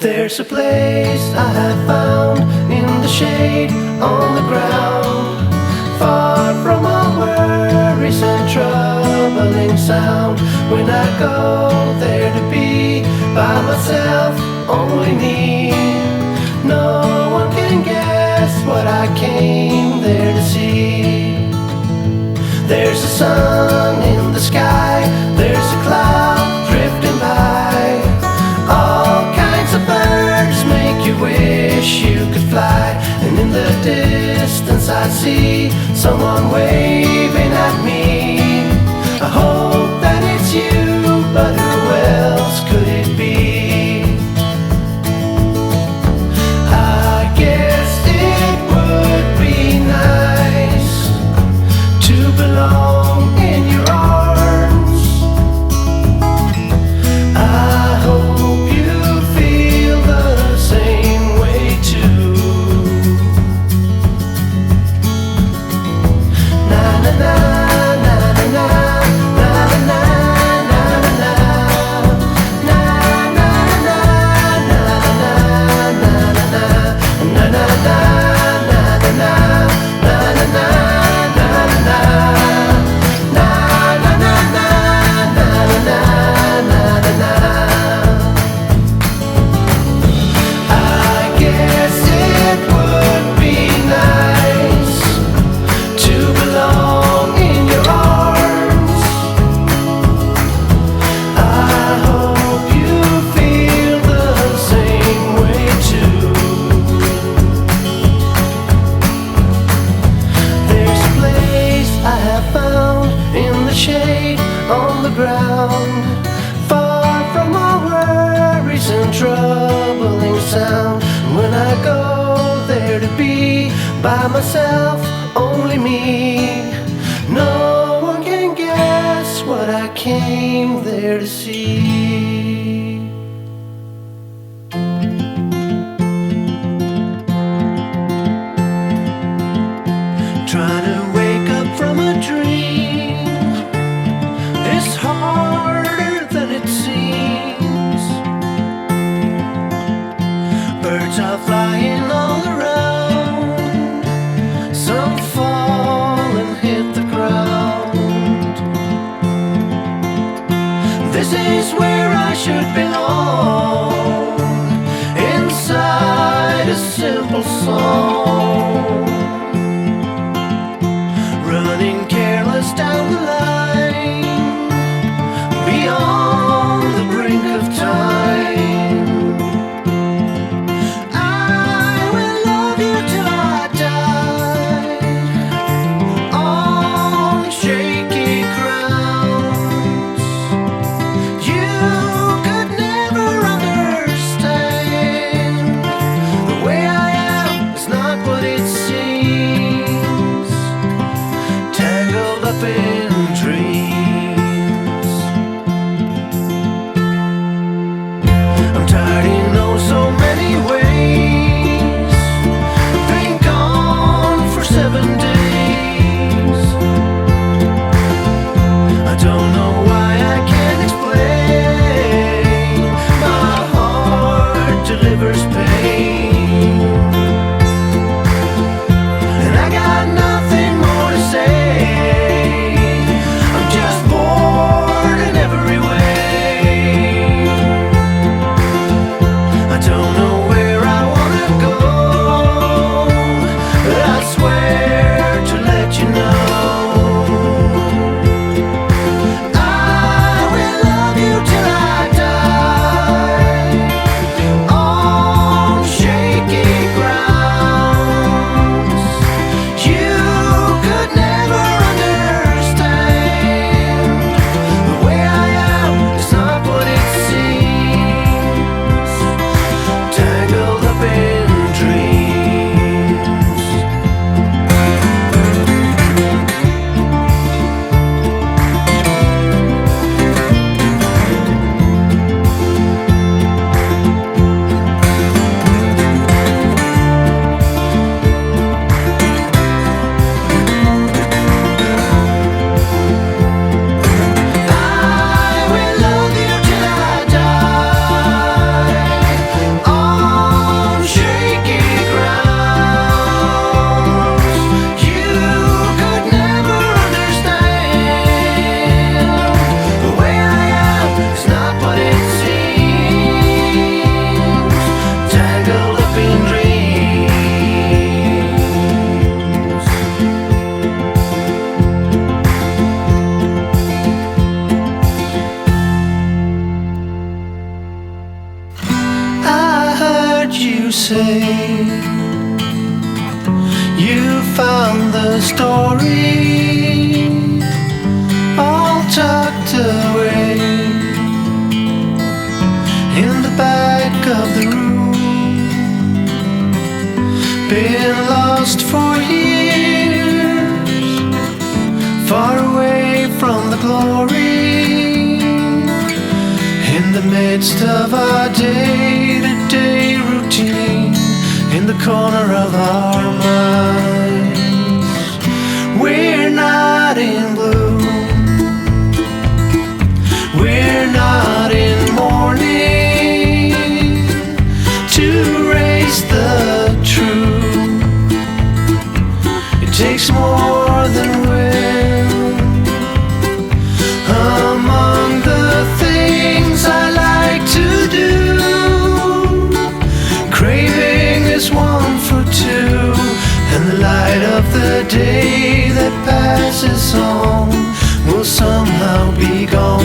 There's a place I have found in the shade on the ground, far from all worries and troubling sound. When I go there to be by myself, only me, no one can guess what I came there to see. There's a sun in the sky, there's a cloud drifting by, all kinds of birds make you wish you could fly. And in the distance I see someone waving at me. I hope that it's you, but who else could it be? I guess it would be nice to belong in your arms. I hope you feel the same way too. Na na na na na na na na na na na shade on the ground, far from all worries and troubling sound. When I go there to be by myself, only me, no one can guess what I came there to see. Trying to wake up from a dream is harder than it seems. Birds are flying all around, some fall and hit the ground. This is where I should belong, inside a simple song, running careless down the line, beyond the brink of time. I will love you till I die, on shaky grounds. You could never understand, the way I am is not what it seems, tangled up in dreams. say you found the story all tucked away in the back of the room, been lost for years, far away from the glory, in the midst of our day-to-day routine, in the corner of our minds. We're not in bloom, we're not in mourning to raise the truth. It takes more than will. Among the things I like to do, craving is one for two, and the light of the day that passes on will somehow be gone.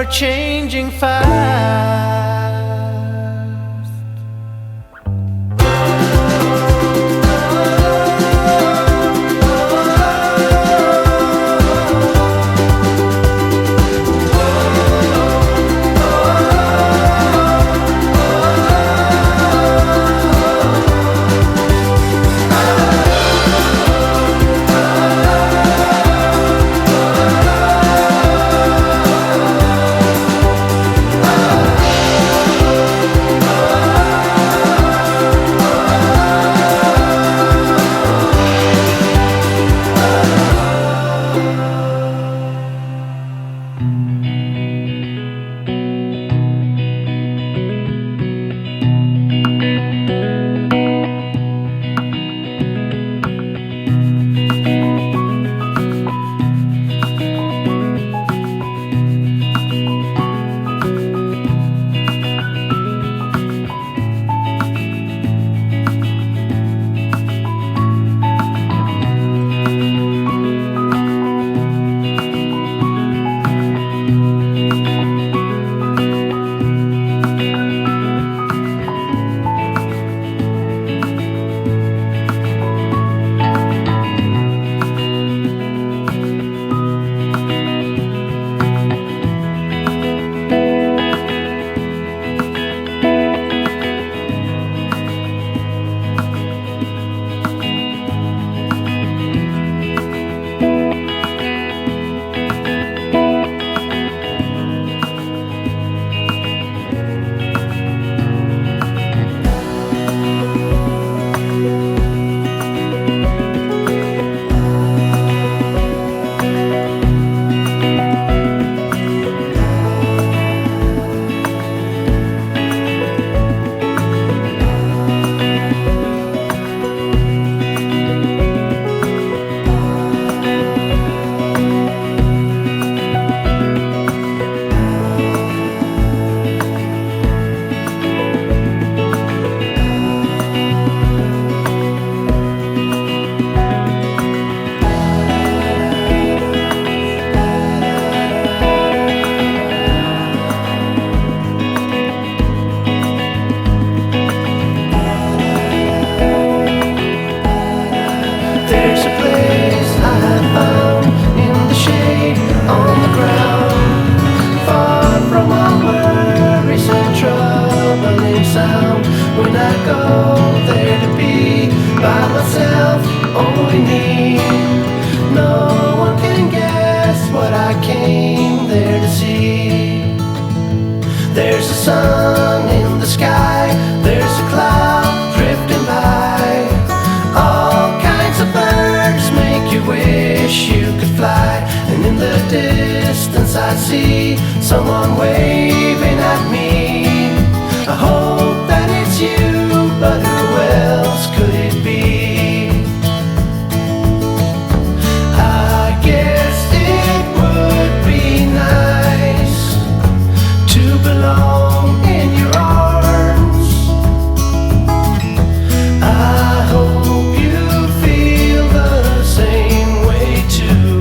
Changing fast. There's a sun in the sky, there's a cloud drifting by. All kinds of birds make you wish you could fly. And in the distance I see someone waving at me. I hope that it's you, but who else could it be? I guess it would be nice to belong in your arms. I hope you feel the same way too.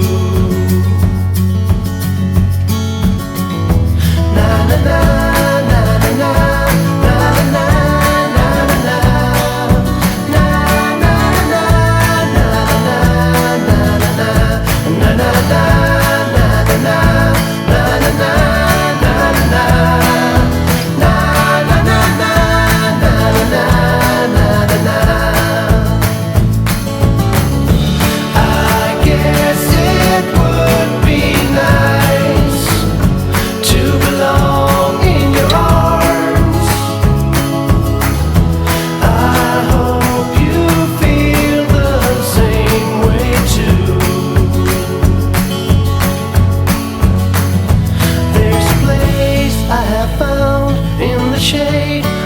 Na na na na na na na na na na na na na na na na na na.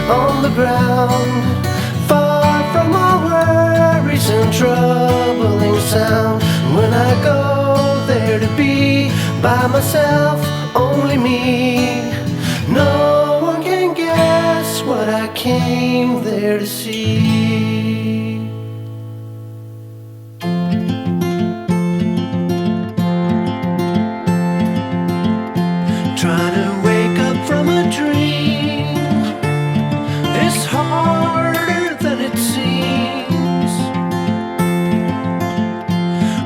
On the ground, far from all worries and troubling sound. When I go there to be by myself, only me, no one can guess what I came there to see. Trying to wake up from a dream is harder than it seems.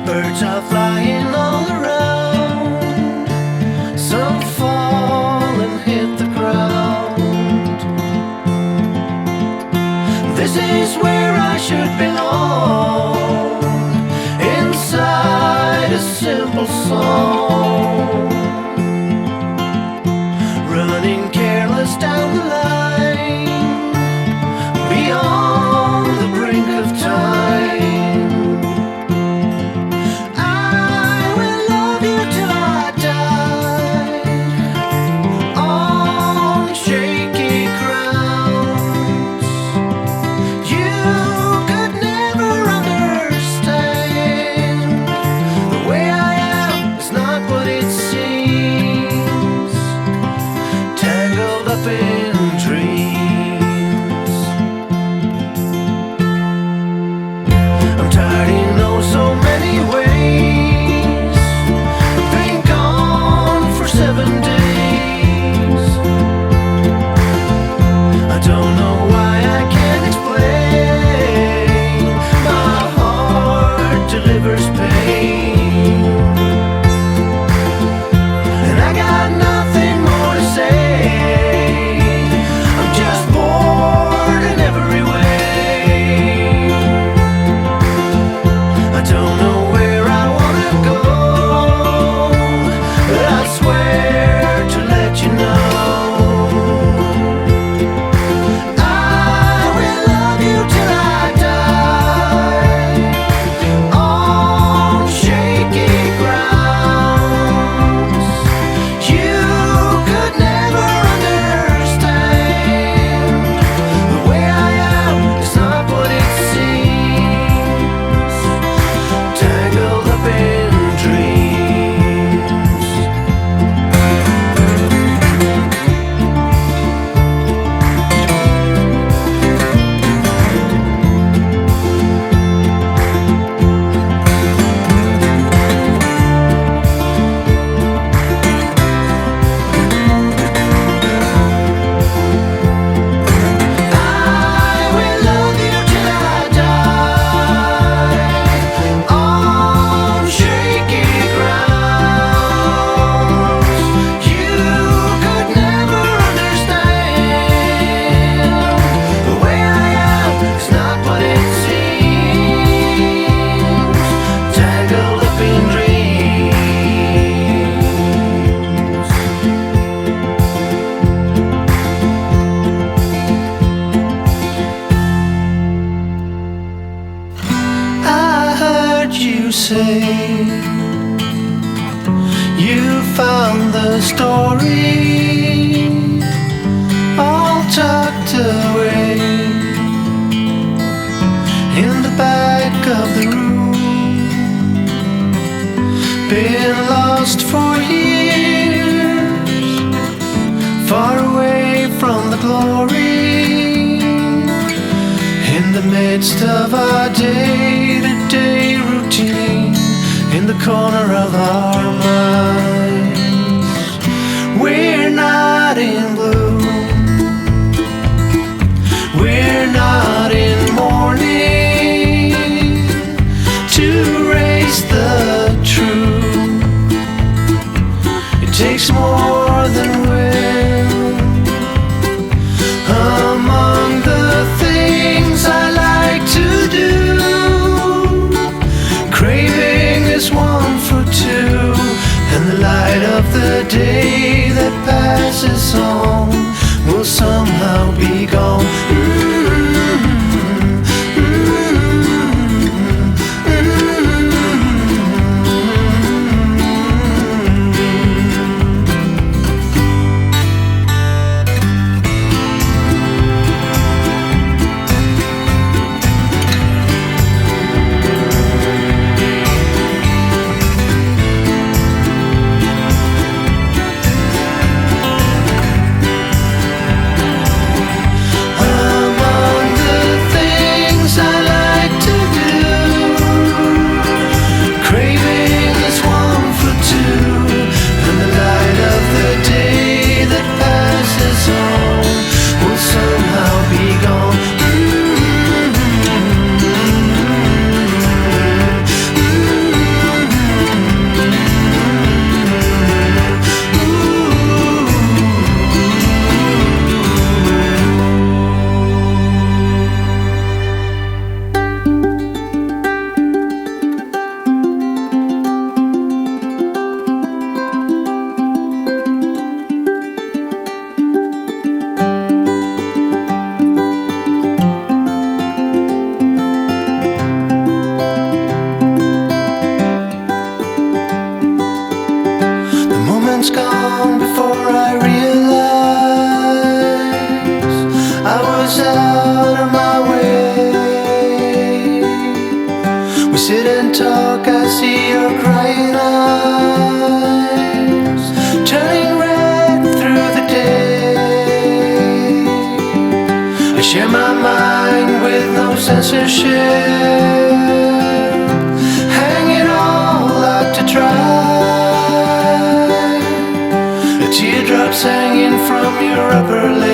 Birds are flying all around, some fall and hit the ground. This is where I should belong, inside a simple song, running careless down the line, beyond the brink of time. I will love you till I die on shaky grounds. You could never understand. The way I am is not found the story all tucked away in the back of the room. Been lost for years, far away from the glory, in the midst of our day-to-day routine, in the corner of our minds. We're not in gloom, we're not in mourning to erase the truth. It takes more than will. Among the things I like to do, craving is one for two, and the light of the day that passes on will somehow be gone. Gone before I realized I was out of my way. We sit and talk, I see your crying eyes turning red through the day. I share my mind with no censorship, hang it all out to dry. Teardrops hanging from your upper lip.